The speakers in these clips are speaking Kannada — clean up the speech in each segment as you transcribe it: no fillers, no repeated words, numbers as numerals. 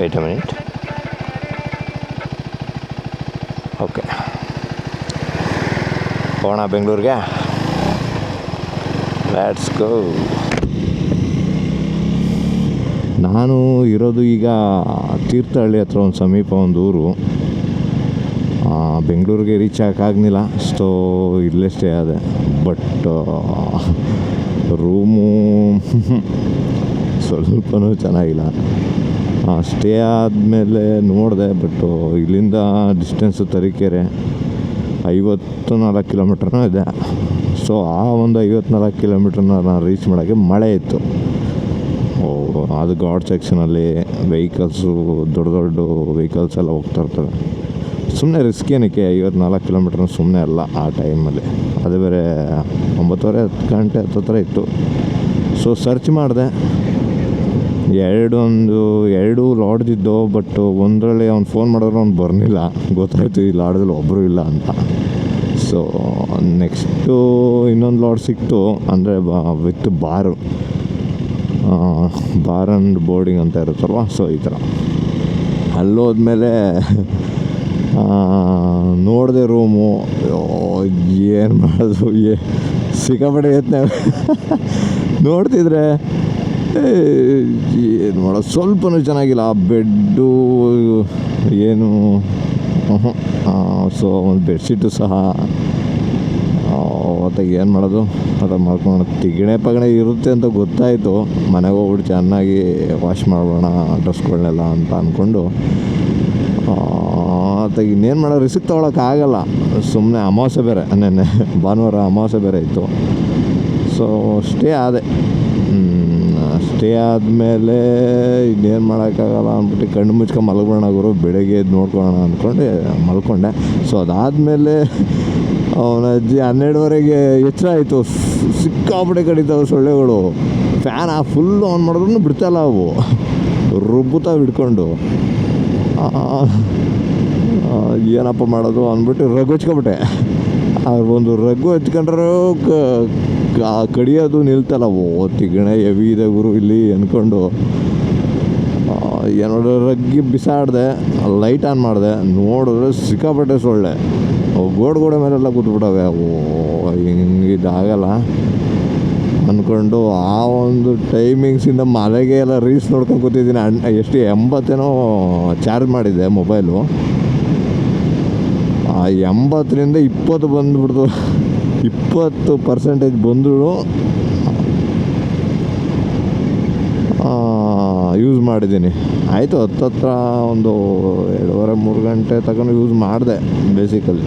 Weight a minute. ಓಕೆ, ಹೋಗೋಣ ಬೆಂಗಳೂರಿಗೆ. Let's go. ನಾನು ಇರೋದು ಈಗ ತೀರ್ಥಹಳ್ಳಿ ಹತ್ರ ಒಂದು ಸಮೀಪ ಒಂದು ಊರು. ಬೆಂಗಳೂರಿಗೆ ರೀಚ್ ಆಗೋಕ್ಕಾಗಲಿಲ್ಲ, ಸೊ ಇಲ್ಲೇ ಸ್ಟೇ ಆದೆ. ಬಟ್ ರೂಮು ಸ್ವಲ್ಪನೂ ಚೆನ್ನಾಗಿಲ್ಲ. ಸ್ಟೇ ಆದಮೇಲೆ ನೋಡಿದೆ, ಬಟ್ಟು ಇಲ್ಲಿಂದ ಡಿಸ್ಟೆನ್ಸು ತರೀಕೆರೆ 54 ಕಿಲೋಮೀಟ್ರ್ನೂ ಇದೆ. ಸೊ ಆ ಒಂದು 54 ಕಿಲೋಮೀಟ್ರನ್ನ ನಾನು ರೀಚ್ ಮಾಡೋಕ್ಕೆ ಮಳೆ ಇತ್ತು. ಅದು ಗಾಡ್ ಸೆಕ್ಷನಲ್ಲಿ ವೆಹಿಕಲ್ಸು, ದೊಡ್ಡ ದೊಡ್ಡ ವೆಹಿಕಲ್ಸ್ ಎಲ್ಲ ಹೋಗ್ತಾ ಇರ್ತವೆ. ಸುಮ್ಮನೆ ರಿಸ್ಕ್ ಏನಕ್ಕೆ, 54 ಕಿಲೋಮೀಟ್ರ್ ಸುಮ್ಮನೆ ಅಲ್ಲ ಆ ಟೈಮಲ್ಲಿ. ಅದು ಬೇರೆ 9:30 ಗಂಟೆ ಹತ್ತಿರ ಇತ್ತು. ಸೊ ಸರ್ಚ್ ಮಾಡಿದೆ, ಎರಡು ಲಾಡ್ಜ್ ಇದ್ದು. ಬಟ್ ಒಂದರಲ್ಲಿ ಅವ್ನು ಫೋನ್ ಮಾಡಿದ್ರೆ ಅವ್ನು ಬರ್ನಿಲ್ಲ. ಗೊತ್ತಾಯಿತು ಈ ಲಾಡ್ಜಲ್ಲಿ ಒಬ್ಬರು ಇಲ್ಲ ಅಂತ. ಸೊ ನೆಕ್ಸ್ಟು ಇನ್ನೊಂದು ಲಾಡ್ಜ್ ಸಿಕ್ತು, ಅಂದರೆ ವಿತ್ ಬಾರ್ ಆ್ಯಂಡ್ ಬೋರ್ಡಿಂಗ್ ಅಂತ ಇರುತ್ತಲ್ವ. ಸೊ ಈ ಥರ ಅಲ್ಲೋದ್ಮೇಲೆ ನೋಡಿದೆ ರೂಮು. ಏನು ಮಾಡೋದು, ಸಿಕ್ಕಾಪಟ್ಟೆ ಯತ್ನ ನೋಡ್ತಿದ್ರೆ ಏನು ಮಾಡೋದು, ಸ್ವಲ್ಪನೂ ಚೆನ್ನಾಗಿಲ್ಲ. ಆ ಬೆಡ್ಡು ಏನು, ಸೊ ಒಂದು ಬೆಡ್ಶೀಟು ಸಹ ಅವತ್ತಾಗ ಏನು ಮಾಡೋದು, ಅದು ಮಾಡ್ಕೊಂಡು ತಿಗಣೆ ಇರುತ್ತೆ ಅಂತ ಗೊತ್ತಾಯಿತು. ಮನೆಗೆ ಹೋಗ್ಬಿಟ್ಟು ಚೆನ್ನಾಗಿ ವಾಶ್ ಮಾಡೋಣ ಡ್ರೆಸ್ಗಳನ್ನೆಲ್ಲ ಅಂತ ಅಂದ್ಕೊಂಡು, ಅತ್ತಾಗ ಇನ್ನೇನು ಮಾಡೋ, ರಿಸ್ಕ್ ತೊಗೊಳಕ್ಕಾಗಲ್ಲ. ಸುಮ್ಮನೆ ಅಮಾವಾಸ್ಯೆ ಬೇರೆ, ನೆನ್ನೆ ಭಾನುವಾರ ಅಮಾವಾಸ್ಯೆ ಬೇರೆ ಇತ್ತು. ಸೊ ಸ್ಟೇ ಆದಮೇಲೆ ಇನ್ನೇನು ಮಾಡೋಕ್ಕಾಗಲ್ಲ ಅಂದ್ಬಿಟ್ಟು ಕಣ್ಣು ಮುಚ್ಕೊಂಡು ಮಲ್ಕೊಳ್ಳೋಣ ಗುರು, ಬೆಳಗ್ಗೆ ಎದ್ದು ನೋಡ್ಕೊಳ್ಳೋಣ ಅಂದ್ಕೊಂಡು ಮಲ್ಕೊಂಡೆ. ಸೊ ಅದಾದಮೇಲೆ ಅವನ ಅಜ್ಜಿ 12:30ಗೆ ಎಚ್ಚರ ಆಯಿತು. ಸಿಕ್ಕಾಪಟ್ಟೆ ಕಡಿತಾವೆ ಸೊಳ್ಳೆಗಳು. ಫ್ಯಾನ್ ಫುಲ್ ಆನ್ ಮಾಡಿದ್ರು ಬಿಡ್ತಾಯಿಲ್ಲ ಅವು, ರುಬ್ಬುತ್ತಾ ಹಿಡ್ಕೊಂಡು. ಏನಪ್ಪ ಮಾಡೋದು ಅಂದ್ಬಿಟ್ಟು ರಗ್ಗು ಹಚ್ಕೊಬಿಟ್ಟೆ. ಒಂದು ರಗ್ಗು ಹಚ್ಕೊಂಡ್ರೆ ಕಡಿಯೋದು ನಿಲ್ತಲ್ಲ. ತಿಗಣೆ ಹೆವಿ ಇದೆ ಗುರು ಇಲ್ಲಿ ಅಂದ್ಕೊಂಡು ಏನೋ ರಗ್ಗಿ ಬಿಸಾಡಿದೆ. ಲೈಟ್ ಆನ್ ಮಾಡಿದೆ, ನೋಡಿದ್ರೆ ಸಿಕ್ಕಾಪಟ್ಟೆ ಸೊಳ್ಳೆ ಗೋಡೆ ಮೇಲೆಲ್ಲ ಕೂತ್ಬಿಟ್ಟವೆ. ಹಿಂಗಿದಾಗಲ್ಲ ಅಂದ್ಕೊಂಡು ಆ ಒಂದು ಟೈಮಿಂಗ್ಸಿಂದ ಮನೆಗೆ ಎಲ್ಲ ರೀಲ್ಸ್ ನೋಡ್ಕೊಂಡು ಕೂತಿದ್ದೀನಿ. ಎಷ್ಟು 80 ಚಾರ್ಜ್ ಮಾಡಿದ್ದೆ ಮೊಬೈಲು. ಆ 80ರಿಂದ 20 ಬಂದುಬಿಡ್ತು, 20% ಬಂದಳು ಯೂಸ್ ಮಾಡಿದ್ದೀನಿ. ಆಯಿತು, ಹತ್ತತ್ರ ಒಂದು 2.5-3 ಗಂಟೆ ತಗೊಂಡು ಯೂಸ್ ಮಾಡಿದೆ ಬೇಸಿಕಲಿ.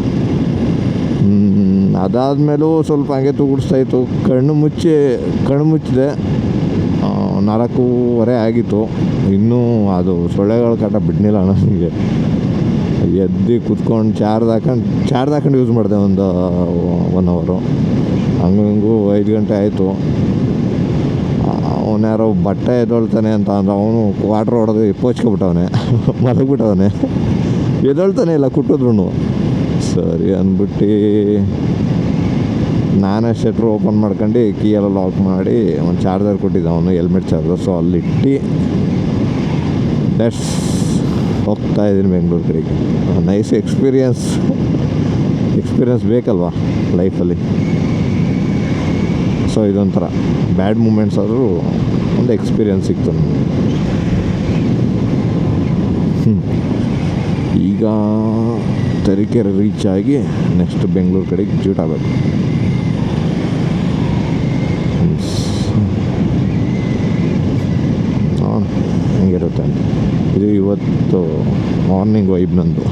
ಅದಾದಮೇಲೂ ಸ್ವಲ್ಪ ಹಂಗೆ ತೂಗಿಡ್ಸ್ತಾಯಿತ್ತು. ಕಣ್ಣು ಮುಚ್ಚಿದೆ. 4:15 ಆಗಿತ್ತು. ಇನ್ನೂ ಅದು ಸೊಳ್ಳೆಗಳ ಕಾಟ ಬಿಡಲಿಲ್ಲ ನನಗೆ. ಎದ್ದು ಕುತ್ಕೊಂಡು ಚಾರ್ಜ್ ಹಾಕೊಂಡು ಯೂಸ್ ಮಾಡಿದೆ ಒಂದು 1 ಅವರು. ಹಂಗೂ 5 ಗಂಟೆ ಆಯಿತು. ಅವನ್ಯಾರೋ ಬಟ್ಟೆ ಎದ್ದೊಳ್ತಾನೆ ಅಂತ ಅಂದ್ರೆ ಅವನು ವಾಟ್ರ್ ಹೊಡೆದು ಪೋಚ್ಕೊಬಿಟ್ಟವನೆ, ಮಲಗಿಬಿಟ್ಟವನೆ. ಎದ್ದೊಳ್ತಾನೆ ಇಲ್ಲ ಕುಟ್ಟಿದ್ರು. ಸರಿ ಅಂದ್ಬಿಟ್ಟು ನಾನೇ ಶಟ್ರು ಓಪನ್ ಮಾಡ್ಕೊಂಡು ಕೀ ಎಲ್ಲ ಲಾಕ್ ಮಾಡಿ ಒಂದು ಚಾರ್ಜರ್ ಕೊಟ್ಟಿದ್ದ ಅವನು, ಹೆಲ್ಮೆಟ್ ಚಾರ್ಜರ್. ಸೊ ಅಲ್ಲಿಟ್ಟು ಹೋಗ್ತಾಯಿದ್ದೀನಿ ಬೆಂಗಳೂರು ಕಡೆಗೆ. ನೈಸ್ ಎಕ್ಸ್ಪೀರಿಯನ್ಸ್ ಬೇಕಲ್ವಾ ಲೈಫಲ್ಲಿ. ಸೊ ಇದೊಂಥರ ಬ್ಯಾಡ್ ಮೂಮೆಂಟ್ಸ್ ಆದರೂ ಒಂದು ಎಕ್ಸ್ಪೀರಿಯನ್ಸ್ ಸಿಕ್ತು ನನಗೆ. ಈಗ ತರೀಕೆರೆ ರೀಚ್ ಆಗಿ ನೆಕ್ಸ್ಟ್ ಬೆಂಗಳೂರು ಕಡೆಗೆ ಜೂಟ್ ಆಗಬೇಕು. ಹೆಂಗಿರುತ್ತೆ ಅಂತ ಇದು ಇವತ್ತು ಮಾರ್ನಿಂಗ್ ವೈಬ್ ನಂದು.